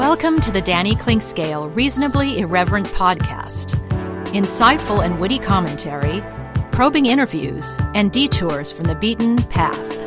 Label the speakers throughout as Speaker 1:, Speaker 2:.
Speaker 1: Welcome to the Danny Clinkscale Reasonably Irreverent podcast. Insightful and witty commentary, probing interviews, and detours from the beaten path.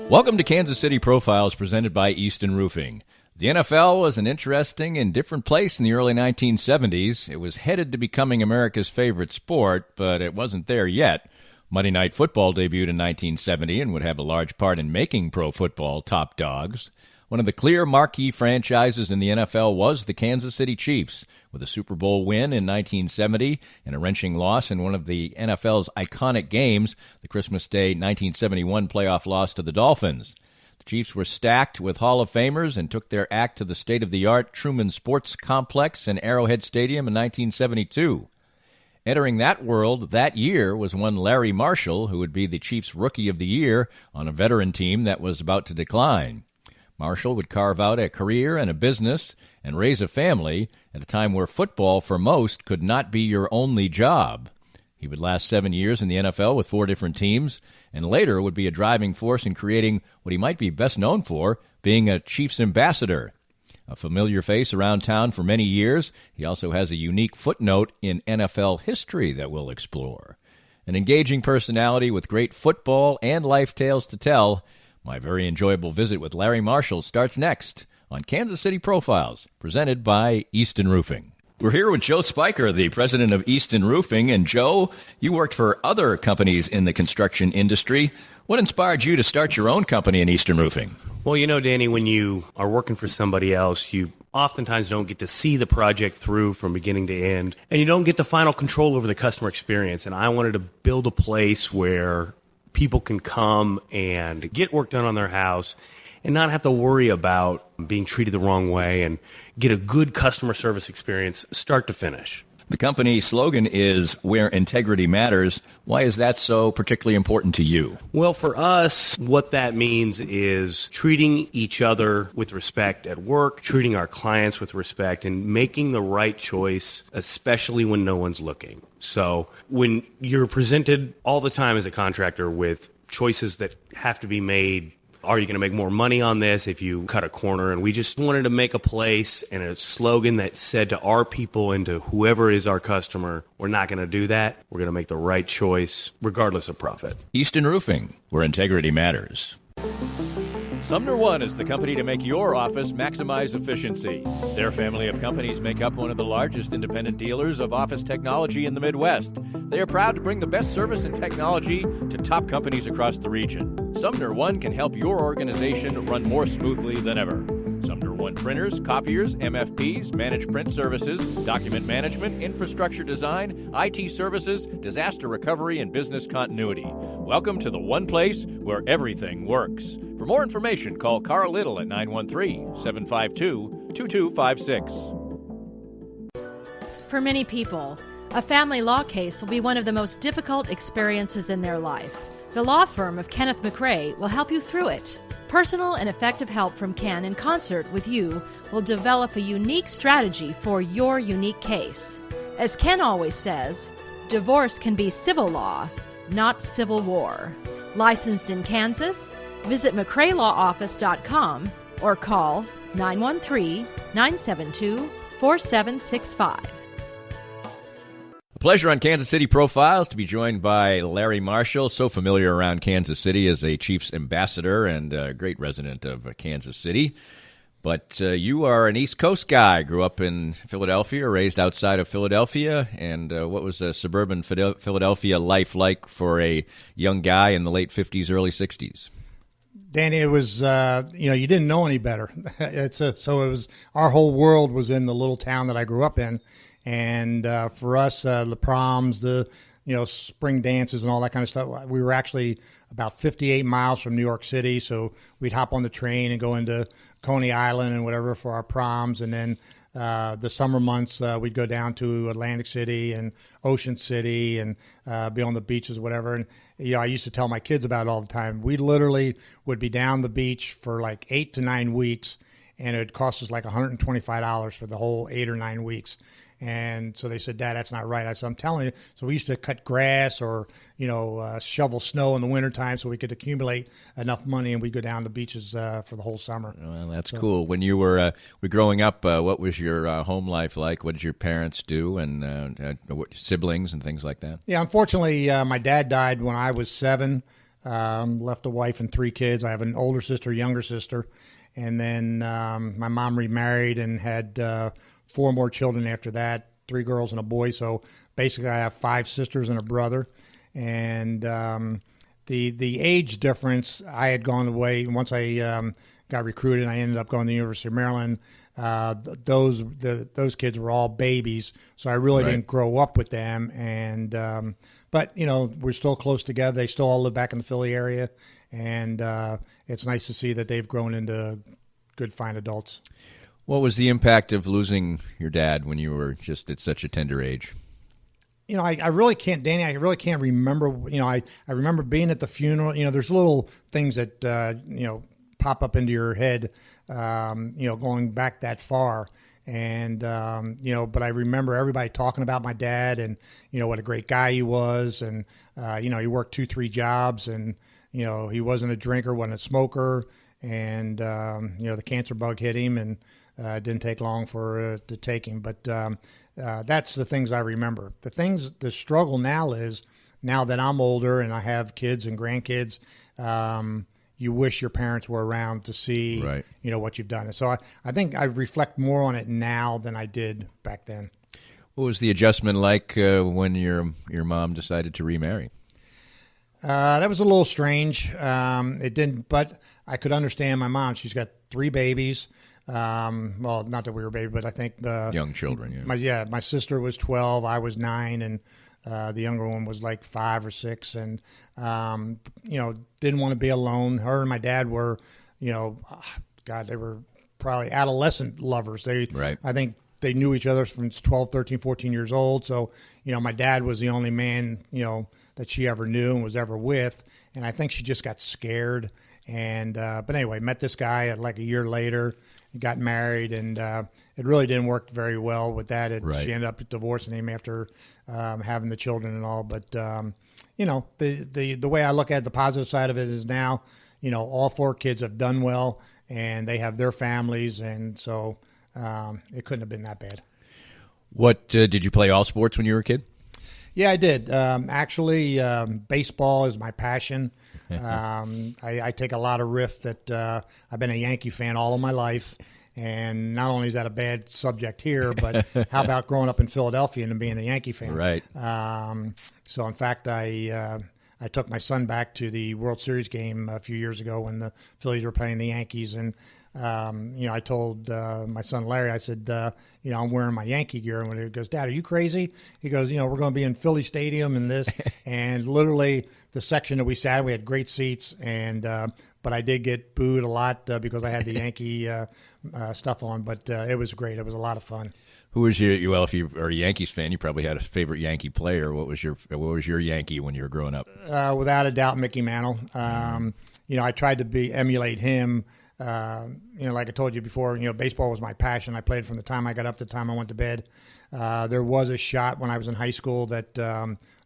Speaker 2: Welcome to Kansas City Profiles presented by Easton Roofing. The NFL was an interesting and different place in the early 1970s. It was headed to becoming America's favorite sport, but it wasn't there yet. Monday Night Football debuted in 1970 and would have a large part in making pro football top dogs. One of the clear marquee franchises in the NFL was the Kansas City Chiefs, with a Super Bowl win in 1970 and a wrenching loss in one of the NFL's iconic games, the Christmas Day 1971 playoff loss to the Dolphins. The Chiefs were stacked with Hall of Famers and took their act to the state-of-the-art Truman Sports Complex in Arrowhead Stadium in 1972. Entering that world that year was one Larry Marshall, who would be the Chiefs' Rookie of the Year on a veteran team that was about to decline. Marshall would carve out a career and a business and raise a family at a time where football, for most, could not be your only job. He would last 7 years in the NFL with 4 different teams, and later would be a driving force in creating what he might be best known for, being a Chiefs ambassador. A familiar face around town for many years, he also has a unique footnote in NFL history that we'll explore. An engaging personality with great football and life tales to tell, my very enjoyable visit with Larry Marshall starts next on Kansas City Profiles, presented by Easton Roofing. We're here with Joe Spiker, the president of Easton Roofing. And Joe, you worked for other companies in the construction industry. What inspired you to start your own company in Easton Roofing?
Speaker 3: Well, you know, Danny, when you are working for somebody else, you oftentimes don't get to see the project through from beginning to end, and you don't get the final control over the customer experience. And I wanted to build a place where people can come and get work done on their house and not have to worry about being treated the wrong way and get a good customer service experience start to finish.
Speaker 2: The company slogan is "Where Integrity Matters." Why is that so particularly important to you?
Speaker 3: Well, for us, what that means is treating each other with respect at work, treating our clients with respect, and making the right choice, especially when no one's looking. So when you're presented all the time as a contractor with choices that have to be made, are you going to make more money on this if you cut a corner? And we just wanted to make a place and a slogan that said to our people and to whoever is our customer, we're not going to do that. We're going to make the right choice regardless of profit.
Speaker 2: Easton Roofing, where integrity matters. Sumner One is the company to make your office maximize efficiency. Their family of companies make up one of the largest independent dealers of office technology in the Midwest. They are proud to bring the best service and technology to top companies across the region. Sumner One can help your organization run more smoothly than ever. Sumner One printers, copiers, MFPs, managed print services, document management, infrastructure design, IT services, disaster recovery, and business continuity. Welcome to the one place where everything works. For more information, call Carl Little at 913-752-2256.
Speaker 1: For many people, a family law case will be one of the most difficult experiences in their life. The law firm of Kenneth McRae will help you through it. Personal and effective help from Ken in concert with you will develop a unique strategy for your unique case. As Ken always says, divorce can be civil law, not civil war. Licensed in Kansas? Visit McRaeLawOffice.com or call 913-972-4765.
Speaker 2: A pleasure on Kansas City Profiles to be joined by Larry Marshall, so familiar around Kansas City as a Chiefs ambassador and a great resident of Kansas City. But you are an East Coast guy, grew up in Philadelphia, raised outside of Philadelphia, and what was a suburban Philadelphia life like for a young guy in the late 50s, early 60s?
Speaker 4: Danny, it was, you didn't know any better. So it was, our whole world was in the little town that I grew up in. And for us, the proms, the spring dances and all that kind of stuff, we were actually about 58 miles from New York City. So we'd hop on the train and go into Coney Island and whatever for our proms. And then the summer months, we'd go down to Atlantic City and Ocean City and be on the beaches, whatever. And I used to tell my kids about it all the time. We literally would be down the beach for like 8 to 9 weeks, and it would cost us like $125 for the whole 8 or 9 weeks. And so they said, Dad, that's not right. I said, I'm telling you. So we used to cut grass or, shovel snow in the wintertime so we could accumulate enough money, and we'd go down to beaches for the whole summer.
Speaker 2: Well, that's cool. When you were growing up, what was your home life like? What did your parents do, and siblings and things like that?
Speaker 4: Yeah, unfortunately, my dad died when I was 7, left a wife and 3 kids. I have an older sister, younger sister. And then my mom remarried and had 4 more children after that, 3 girls and a boy. So basically I have 5 sisters and a brother. And the age difference, I had gone away. Once I got recruited, I ended up going to the University of Maryland. Those kids were all babies, so I really didn't grow up with them. And but we're still close together. They still all live back in the Philly area, and it's nice to see that they've grown into good, fine adults.
Speaker 2: What was the impact of losing your dad when you were just at such a tender age?
Speaker 4: I really can't, Danny. I really can't remember. I remember being at the funeral. There's little things that pop up into your head, going back that far. And, but I remember everybody talking about my dad and, what a great guy he was. And, he worked 2-3 jobs, and, he wasn't a drinker, wasn't a smoker. And, the cancer bug hit him, and it didn't take long for to take him. But that's the things I remember. The struggle now is, now that I'm older and I have kids and grandkids, you wish your parents were around to see, what you've done. So I think I reflect more on it now than I did back then.
Speaker 2: What was the adjustment like when your mom decided to remarry?
Speaker 4: That was a little strange. It didn't, but I could understand my mom. She's got 3 babies. Well, not that we were baby, but I think
Speaker 2: young children. Yeah.
Speaker 4: My sister was 12, I was 9, and the younger one was like 5 or 6, and didn't want to be alone. Her and my dad were, they were probably adolescent lovers. I think they knew each other from 12, 13, 14 years old. So, my dad was the only man, that she ever knew and was ever with. And I think she just got scared. And, but anyway, met this guy like a year later, got married, and it really didn't work very well with that. She ended up divorcing him after having the children and all. But, the way I look at it, the positive side of it is now, all 4 kids have done well, and they have their families. And so it couldn't have been that bad.
Speaker 2: What did you play all sports when you were a kid?
Speaker 4: Yeah, I did. Actually, baseball is my passion. I take a lot of risk that I've been a Yankee fan all of my life. And not only is that a bad subject here, but how about growing up in Philadelphia and being a Yankee fan?
Speaker 2: Right.
Speaker 4: So, in fact, I took my son back to the World Series game a few years ago when the Phillies were playing the Yankees. And I told my son Larry, I said, I'm wearing my Yankee gear. And when he goes, Dad, are you crazy? He goes, we're going to be in Philly Stadium and this. And literally the section that we sat in, we had great seats. And but I did get booed a lot because I had the Yankee stuff on. But it was great. It was a lot of fun.
Speaker 2: Who was well, if you are a Yankees fan, you probably had a favorite Yankee player. What was your Yankee when you were growing up?
Speaker 4: Without a doubt, Mickey Mantle. I tried to emulate him. Like I told you before, baseball was my passion. I played from the time I got up to the time I went to bed. There was a shot when I was in high school that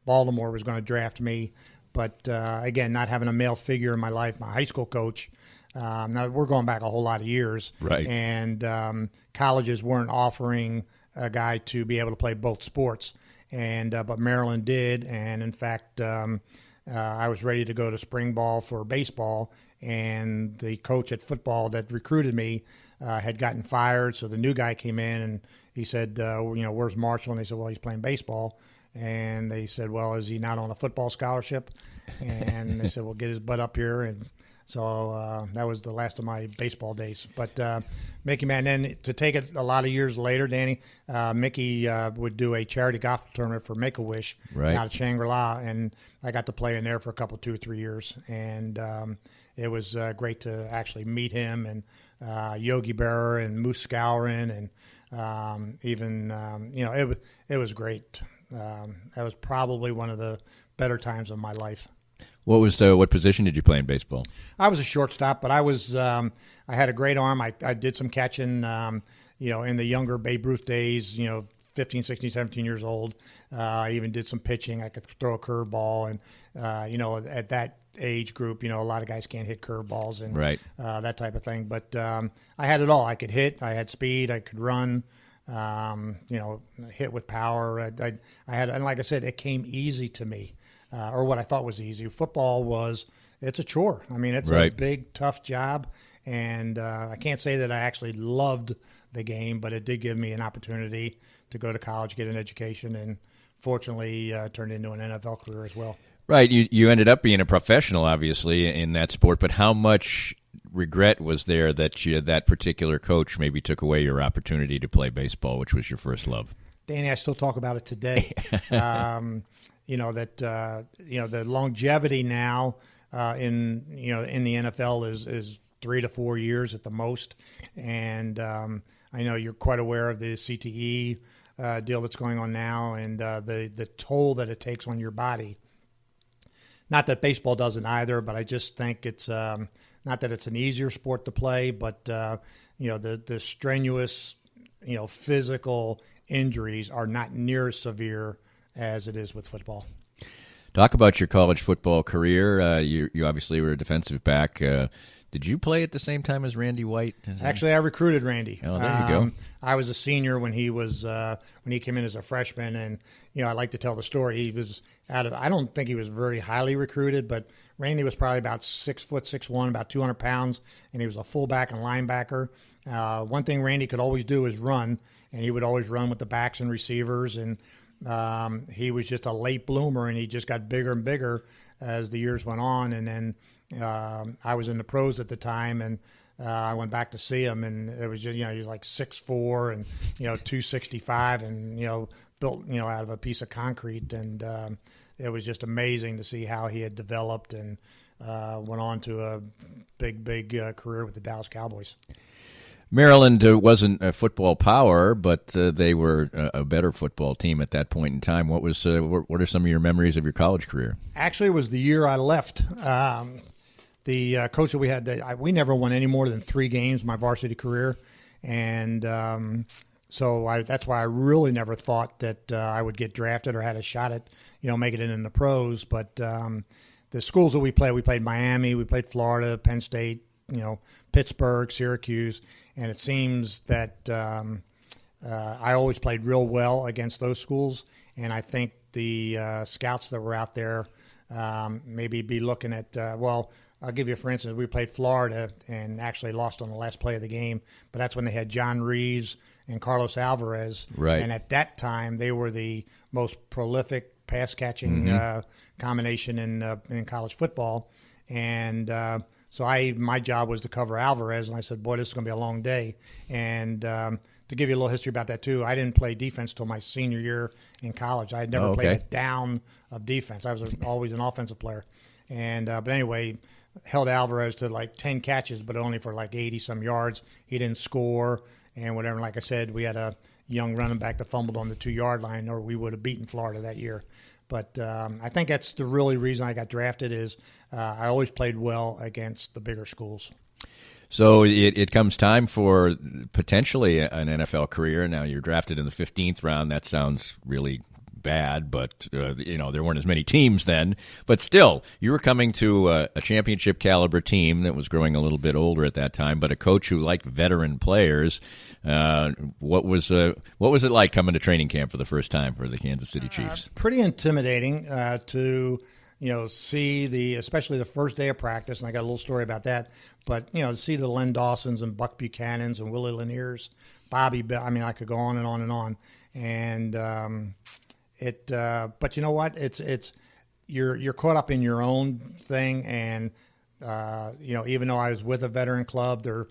Speaker 4: Baltimore was going to draft me. But, again, not having a male figure in my life, my high school coach, now we're going back a whole lot of years.
Speaker 2: Right.
Speaker 4: And colleges weren't offering a guy to be able to play both sports. And but Maryland did. And, in fact, I was ready to go to spring ball for baseball, and the coach at football that recruited me had gotten fired. So the new guy came in, and he said, where's Marshall? And they said, well, he's playing baseball. And they said, well, is he not on a football scholarship? And they said, well, get his butt up here. And so that was the last of my baseball days. But Mickey, man, then to take it a lot of years later, Danny, Mickey would do a charity golf tournament for Make-A-Wish out of Shangri-La, and I got to play in there for a couple, 2 or 3 years. And it was great to actually meet him, and Yogi Berra and Moose Scourin, and even, it was great. That was probably one of the better times of my life.
Speaker 2: What position did you play in baseball?
Speaker 4: I was a shortstop, but I had a great arm. I did some catching, in the younger Babe Ruth days, 15, 16, 17 years old. I even did some pitching. I could throw a curveball. And, at that age group, a lot of guys can't hit curveballs and
Speaker 2: right.
Speaker 4: That type of thing. But I had it all. I could hit. I had speed. I could run. Hit with power. I had, and like I said, it came easy to me, or what I thought was easy. Football it's a chore. I mean, it's
Speaker 2: right.
Speaker 4: a big, tough job. And I can't say that I actually loved the game, but it did give me an opportunity to go to college, get an education, and fortunately turned into an NFL career as well.
Speaker 2: Right. You ended up being a professional, obviously, in that sport, but how much regret was there that that particular coach maybe took away your opportunity to play baseball, which was your first love?
Speaker 4: Danny, I still talk about it today. The longevity now in the NFL is 3 to 4 years at the most, and I know you're quite aware of the CTE deal that's going on now, and the toll that it takes on your body. Not that baseball doesn't either, but I just think it's not that it's an easier sport to play, but the strenuous, physical injuries are not near as severe as it is with football.
Speaker 2: Talk about your college football career. You obviously were a defensive back. Did you play at the same time as Randy White?
Speaker 4: Actually, I recruited Randy.
Speaker 2: Oh, there you go.
Speaker 4: I was a senior when he came in as a freshman, and I like to tell the story. He was I don't think he was very highly recruited, but Randy was probably about 6'1", about 200 pounds, and he was a fullback and linebacker. One thing Randy could always do is run, and he would always run with the backs and receivers, and he was just a late bloomer, and he just got bigger and bigger as the years went on. And then I was in the pros at the time, and I went back to see him, and it was just, he was like 6'4" and 265, and built out of a piece of concrete, and it was just amazing to see how he had developed and went on to a big career with the Dallas Cowboys.
Speaker 2: Maryland wasn't a football power, but they were a better football team at that point in time. What are some of your memories of your college career? Actually,
Speaker 4: it was the year I left. The coach that we had, we never won any more than 3 games my varsity career, and so that's why I really never thought that I would get drafted or had a shot at making it in the pros. But the schools that we played Miami, we played Florida, Penn State, Pittsburgh, Syracuse, and it seems that I always played real well against those schools, and I think the scouts that were out there maybe be looking at, I'll give you, for instance, we played Florida and actually lost on the last play of the game, but that's when they had John Reeves and Carlos Alvarez,
Speaker 2: right.
Speaker 4: And at that time they were the most prolific pass-catching combination in college football, and so my job was to cover Alvarez, and I said, boy, this is going to be a long day. And to give you a little history about that, too, I didn't play defense till my senior year in college. I had never played a down of defense. I was always an offensive player. And but anyway, held Alvarez to like 10 catches, but only for like 80-some yards. He didn't score and whatever. Like I said, we had a young running back that fumbled on the 2-yard line, or we would have beaten Florida that year. But I think that's the really reason I got drafted is I always played well against the bigger schools.
Speaker 2: So it comes time for potentially an NFL career. Now you're drafted in the 15th round. That sounds really bad, but there weren't as many teams then. But still, you were coming to a championship caliber team that was growing a little bit older at that time, but a coach who liked veteran players. What was it like coming to training camp for the first time for the Kansas City Chiefs?
Speaker 4: Pretty intimidating to see especially the first day of practice, and I got a little story about that. But to see the Len Dawsons and Buck Buchanans and Willie Laniers, Bobby Bell. I mean, I could go on and on and on. And but you know what? It's you're caught up in your own thing, and even though I was with a veteran club, they're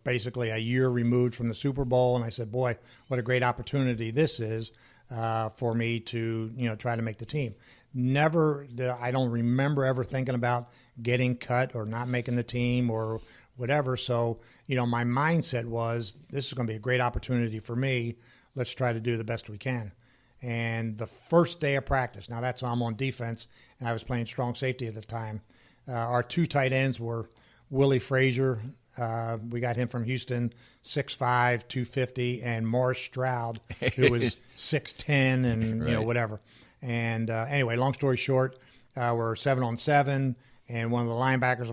Speaker 4: basically a year removed from the Super Bowl, and I said, boy, what a great opportunity this is for me to try to make the team. I don't remember ever thinking about getting cut or not making the team or whatever. So my mindset was, this is going to be a great opportunity for me. Let's try to do the best we can. And the first day of practice, now that's I'm on defense, and I was playing strong safety at the time. Our 2 tight ends were Willie Frazier We got him from Houston, 6'5", 250, and Morris Stroud, who was 6'10", and
Speaker 2: Right.
Speaker 4: whatever. And anyway, long story short, we're 7-on-7, and one of the linebackers